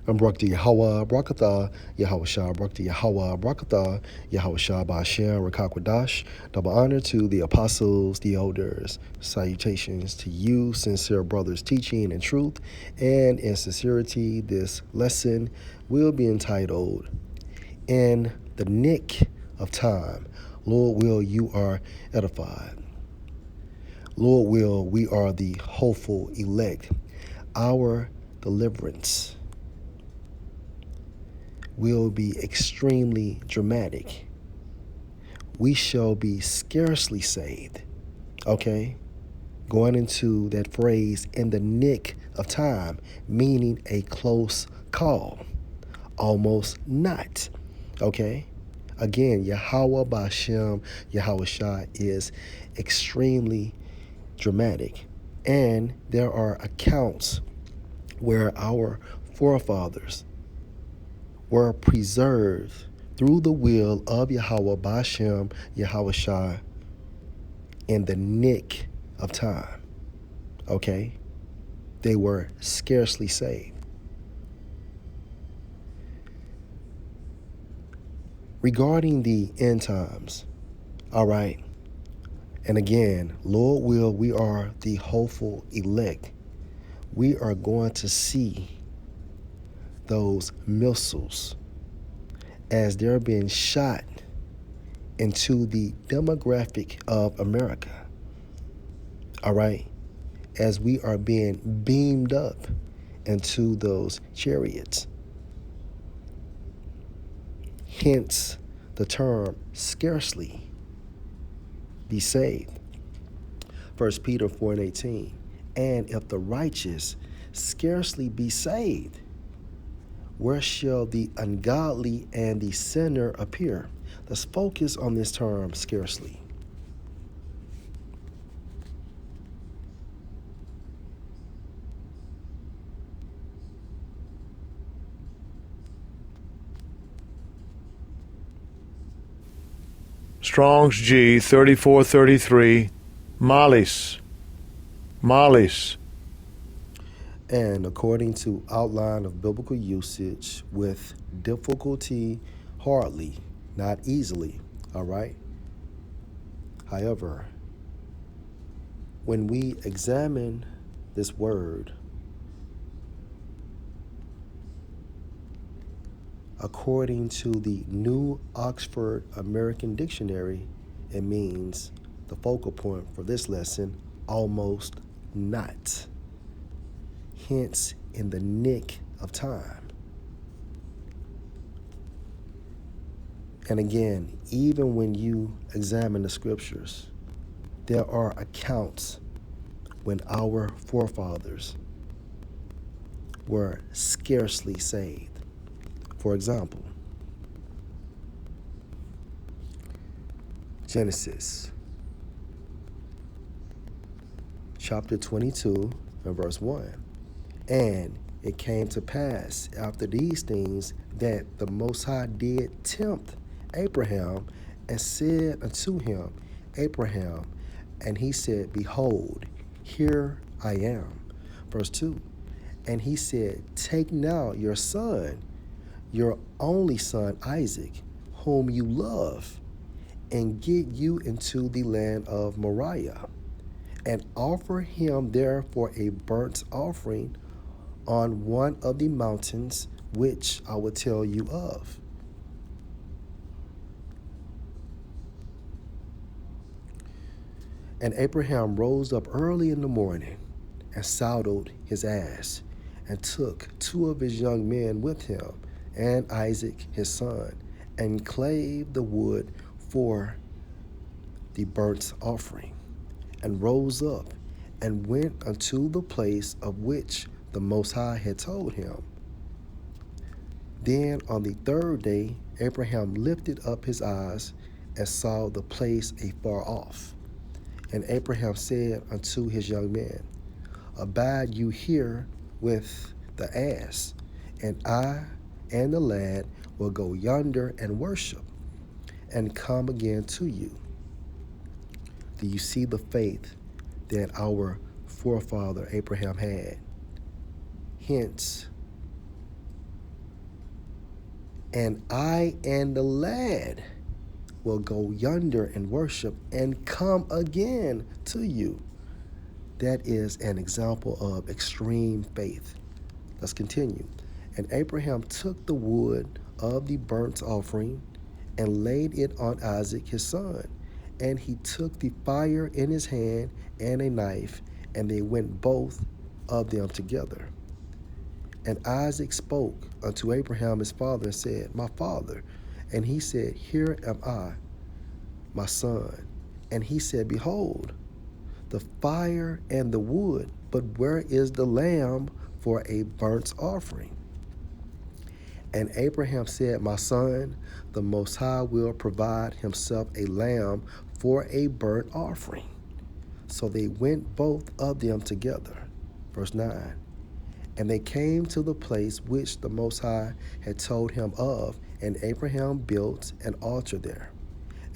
And Barakta Yahweh, Barakatha, Yahweh Barakta Yahweh, Barakatha, Yahweh Ba'ashem, Rakakwadash. Double honor to the apostles, the elders. Salutations to you, sincere brothers, teaching in truth and in sincerity. This lesson will be entitled, In the Nick of Time. Lord will, you are edified. Lord will, we are the hopeful elect. Our deliverance will be extremely dramatic. We shall be scarcely saved. Okay? Going into that phrase, in the nick of time, meaning a close call. Almost not. Okay? Again, Yahweh Ba'ashem, Yahweh Shai is extremely dramatic. And there are accounts where our forefathers were preserved through the will of Yahweh Ba'ashem, Yahweh Shai, in the nick of time. Okay? They were scarcely saved. Regarding the end times, all right, and again, Lord will, we are the hopeful elect. We are going to see those missiles as they're being shot into the demographic of America. All right? As we are being beamed up into those chariots. Hence the term scarcely be saved. 1 Peter 4:18. And if the righteous scarcely be saved, where shall the ungodly and the sinner appear? Let's focus on this term scarcely. Strong's G 3433, Malis. And according to outline of biblical usage, with difficulty, hardly, not easily, all right? However, when we examine this word according to the New Oxford American Dictionary, it means, the focal point for this lesson, almost not. Hence, in the nick of time. And again, even when you examine the scriptures, there are accounts when our forefathers were scarcely saved. For example, Genesis chapter 22 and verse 1. And it came to pass after these things that the Most High did tempt Abraham and said unto him, Abraham, and he said, Behold, here I am. Verse 2. And he said, Take now your son, your only son Isaac, whom you love, and get you into the land of Moriah, and offer him there for a burnt offering on one of the mountains which I will tell you of. And Abraham rose up early in the morning and saddled his ass, and took two of his young men with him, and Isaac his son, and clave the wood for the burnt offering, and rose up and went unto the place of which the Most High had told him. Then on the third day Abraham lifted up his eyes and saw the place afar off. And Abraham said unto his young men, Abide you here with the ass, and I and the lad will go yonder and worship, and come again to you. Do you see the faith that our forefather Abraham had? Hence, And I and the lad will go yonder and worship and come again to you. That is an example of extreme faith. Let's continue. And Abraham took the wood of the burnt offering and laid it on Isaac his son. And he took the fire in his hand and a knife, and they went both of them together. And Isaac spoke unto Abraham his father and said, My father. And he said, Here am I, my son. And he said, Behold, the fire and the wood, but where is the lamb for a burnt offering? And Abraham said, My son, the Most High will provide himself a lamb for a burnt offering. So they went both of them together. Verse 9. And they came to the place which the Most High had told him of, and Abraham built an altar there,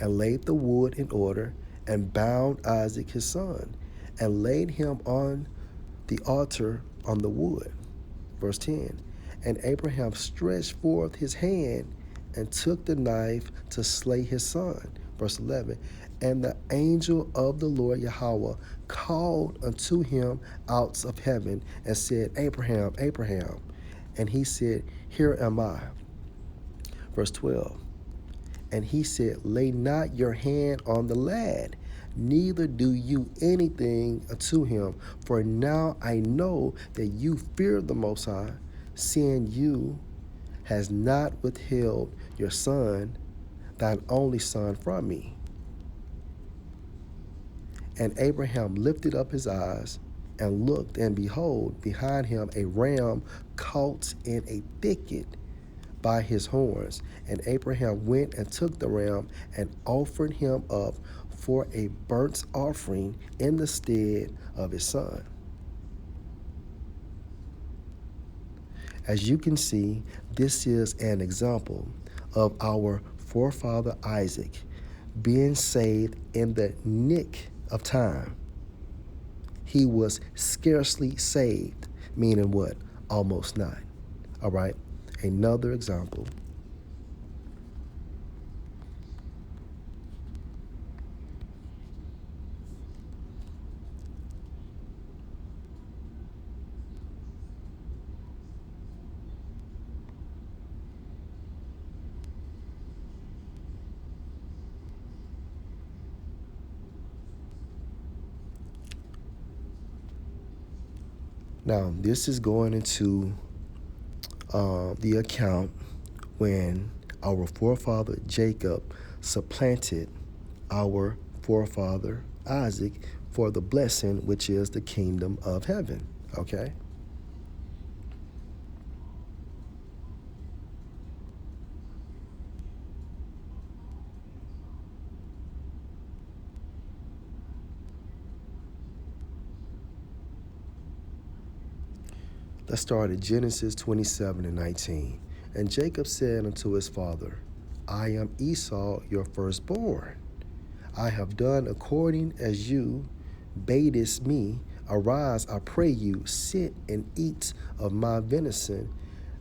and laid the wood in order, and bound Isaac his son, and laid him on the altar on the wood. Verse 10. And Abraham stretched forth his hand and took the knife to slay his son. Verse 11. And the angel of the Lord Yahweh called unto him out of heaven and said, Abraham, Abraham. And he said, Here am I. Verse 12. And he said, Lay not your hand on the lad, neither do you anything unto him. For now I know that you fear the Most High, seeing you has not withheld your son, thine only son, from me. And Abraham lifted up his eyes and looked, and behold, behind him a ram caught in a thicket by his horns. And Abraham went and took the ram and offered him up for a burnt offering in the stead of his son. As you can see, this is an example of our forefather Isaac being saved in the nick of time. He was scarcely saved, meaning what? Almost not. All right, another example. Now, this is going into the account when our forefather Jacob supplanted our forefather Isaac for the blessing, which is the kingdom of heaven. Okay? Let's start at Genesis 27 and 19. And Jacob said unto his father, I am Esau, your firstborn. I have done according as you badest me. Arise, I pray you, sit and eat of my venison,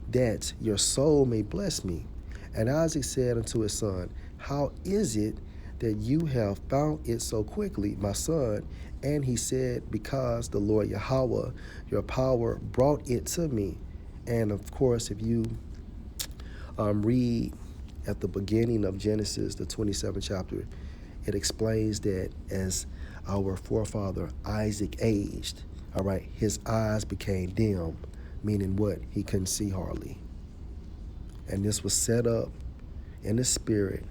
that your soul may bless me. And Isaac said unto his son, How is it that you have found it so quickly, my son? And he said, Because the Lord Yahweh, your power, brought it to me. And of course, if you read at the beginning of Genesis, the 27th chapter, it explains that as our forefather Isaac aged, all right, his eyes became dim, meaning what? He couldn't see hardly. And this was set up in the spirit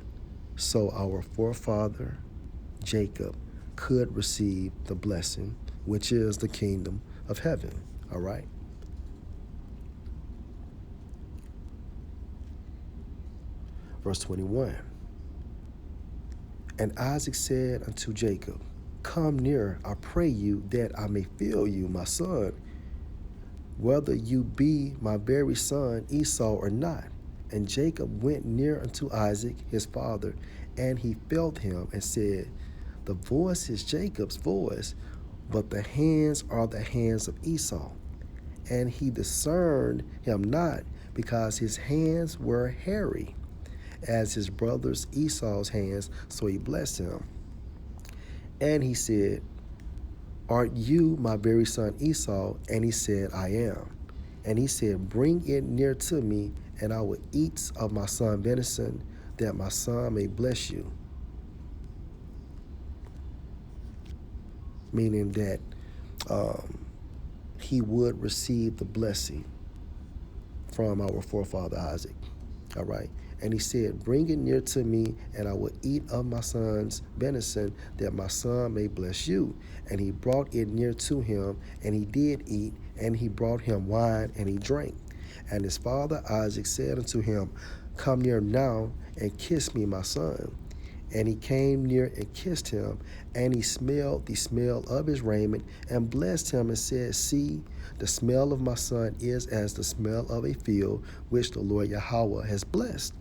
so our forefather Jacob could receive the blessing, which is the kingdom of heaven. All right. Verse 21. And Isaac said unto Jacob, Come near, I pray you, that I may feel you, my son, whether you be my very son Esau or not. And Jacob went near unto Isaac his father, and he felt him and said, The voice is Jacob's voice, but the hands are the hands of Esau. And he discerned him not, because his hands were hairy, as his brother's Esau's hands, so he blessed him. And he said, Art you my very son Esau? And he said, I am. And he said, Bring it near to me, and I will eat of my son venison, that my son may bless you. Meaning that he would receive the blessing from our forefather Isaac. All right. And he said, Bring it near to me, and I will eat of my son's venison, that my son may bless you. And he brought it near to him, and he did eat, and he brought him wine, and he drank. And his father Isaac said unto him, Come near now, and kiss me, my son. And he came near and kissed him, and he smelled the smell of his raiment, and blessed him, and said, See, the smell of my son is as the smell of a field, which the Lord Yahweh has blessed.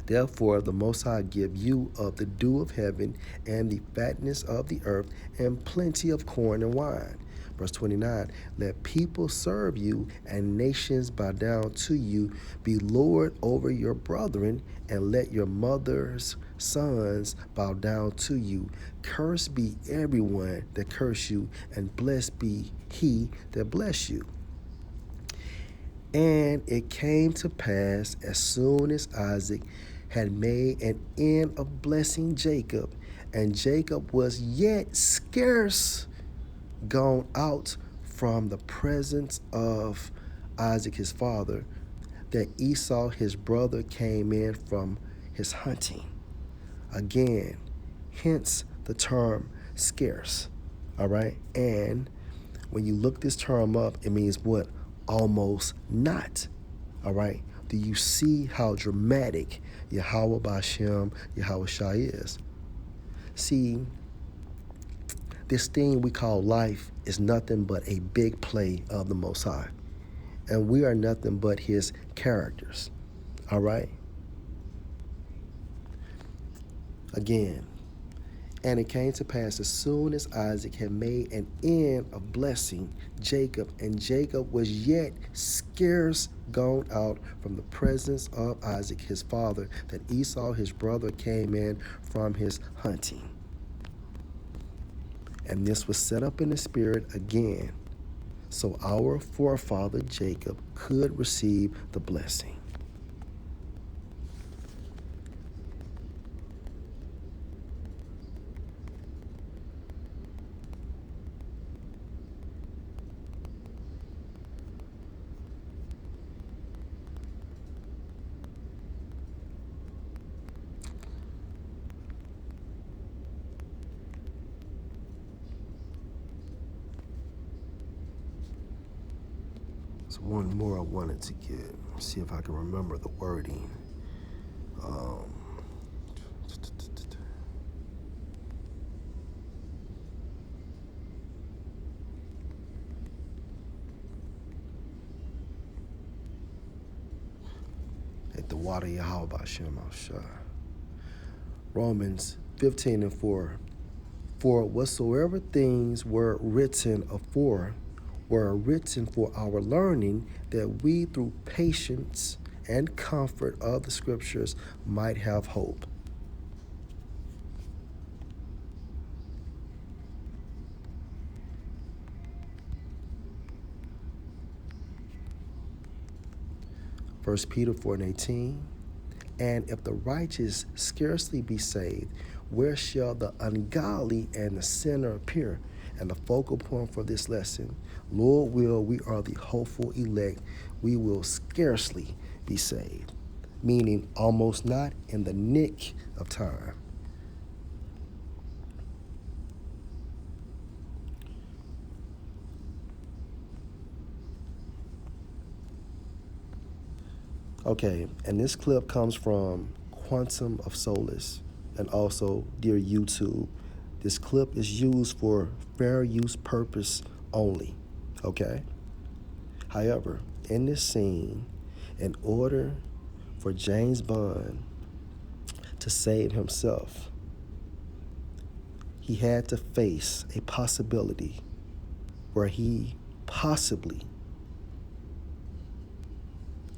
Therefore the Most High give you of the dew of heaven, and the fatness of the earth, and plenty of corn and wine. Verse 29, Let people serve you, and nations bow down to you. Be Lord over your brethren, and let your mother's sons bow down to you. Cursed be everyone that curse you, and blessed be he that bless you. And it came to pass, as soon as Isaac had made an end of blessing Jacob, and Jacob was yet scarce gone out from the presence of Isaac his father, that Esau his brother came in from his hunting. Again, hence the term scarce. All right. And when you look this term up, it means what? Almost not. All right. Do you see how dramatic Yahweh Bashem, Yahweh Shai is? See, this thing we call life is nothing but a big play of the Most High. And we are nothing but his characters. All right? Again, and it came to pass, as soon as Isaac had made an end of blessing Jacob, and Jacob was yet scarce gone out from the presence of Isaac his father, that Esau his brother came in from his hunting. And this was set up in the spirit again, so our forefather Jacob could receive the blessing. So one more I wanted to get, see if I can remember the wording. At the water Yahweh Bashem Shah. Romans 15:4. For whatsoever things were written afore were written for our learning, that we through patience and comfort of the scriptures might have hope. First Peter 4:18. And if the righteous scarcely be saved, where shall the ungodly and the sinner appear? And the focal point for this lesson, Lord will, we are the hopeful elect, we will scarcely be saved, meaning almost not, in the nick of time. Okay, and this clip comes from Quantum of Solace, and also dear YouTube. This clip is used for fair use purpose only, okay? However, in this scene, in order for James Bond to save himself, he had to face a possibility where he possibly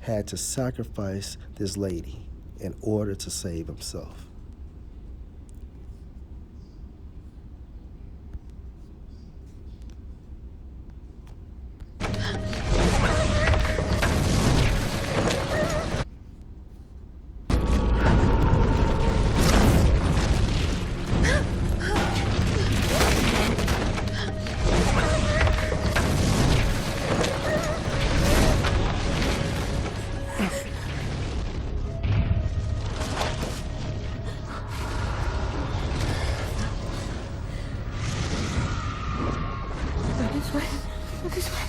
had to sacrifice this lady in order to save himself. This way.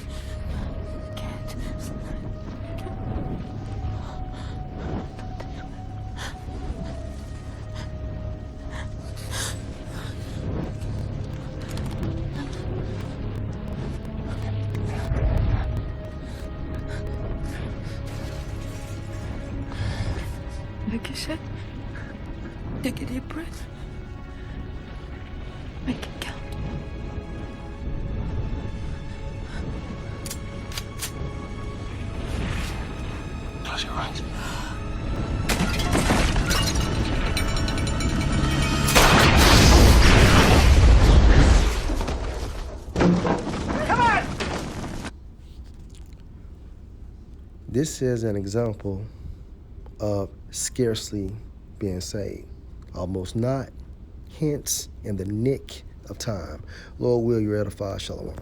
Can't. Like I said, take a deep breath. Make it count. Close your eyes. This is an example of scarcely being saved. Almost not, hence in the nick of time. Lord will you edify. Shalom.